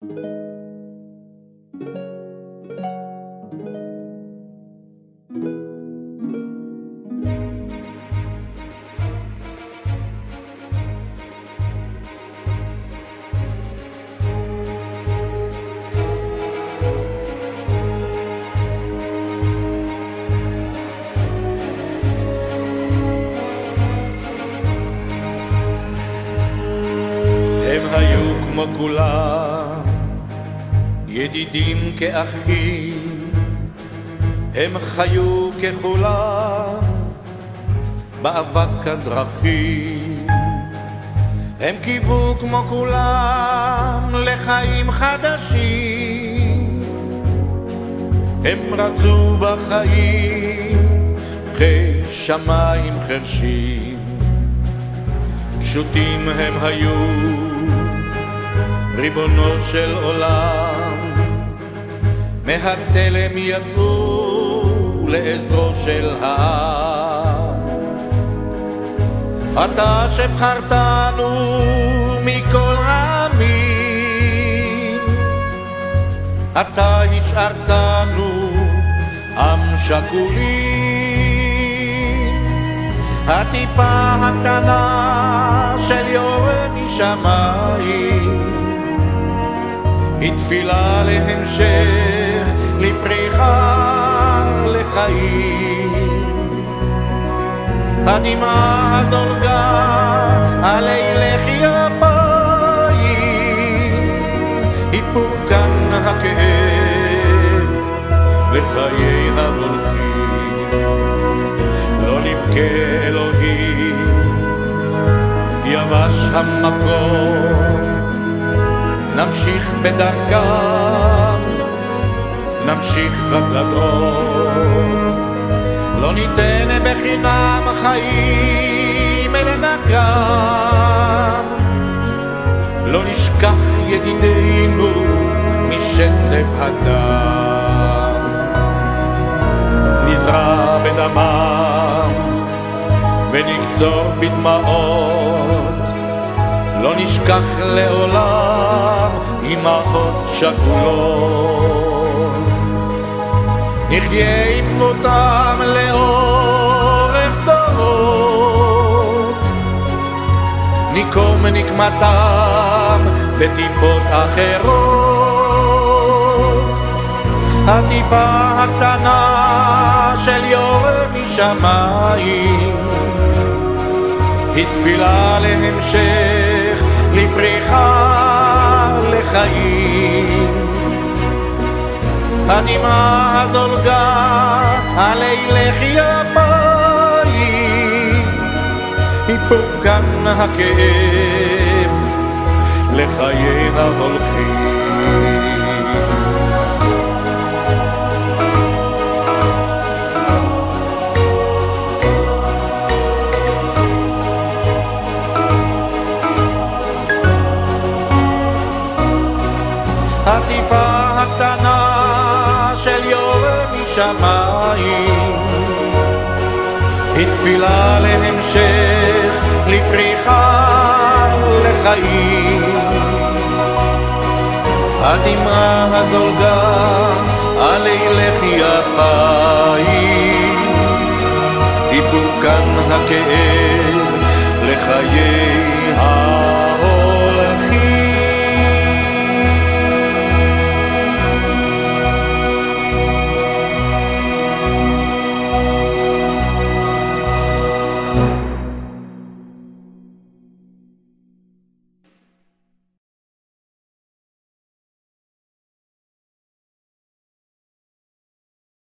הם היו כמו כולם, ידידים כאחים, הם חיו ככולם באבק הדרכים. הם קיוו כמו כולם לחיים חדשים, הם רצו בחיים כשמיים חרשים. פשוטים הם היו, ריבונו של עולם, מהתלם יצאו לעזרו של העם. אתה שבחרתנו מכל העמים, אתה השארתנו עם שכולים. הטיפה הקטנה של יורד משמיים היא תפילה להמשך, לפריחה, לחיים. הדמעה הזולגה על לחי אפיים, איפור כאן הכאב לחיי ההולכים. לא נבכה אלוהים, יבש המקום, נמשיך בדרכם, נמשיך בגדול. לא ניתן בחינם חיים אל נקם, לא נשכח ידידינו משטף הדם. נזרע בדמם ונקצור בדמעות, לא נשכח לעולם אמהות שכולות. נחיה עם דמותם לאורך דורות, ניקום נקמתם בטיפות אחרות. הטיפה הקטנה של יורד משמיים היא תפילה להמשך, לפריחה, לחיים. הדמעה הזולגה עלי לחי אפיים, איפור כאן הכאב לחיי ההולכים. הטיפה הקטנה של יורד משמיים היא תפילה להמשך, לפריחה, לחיים. הדמעה הזולגה עלי לחי אפיים, איפור כאן הכאב לחיי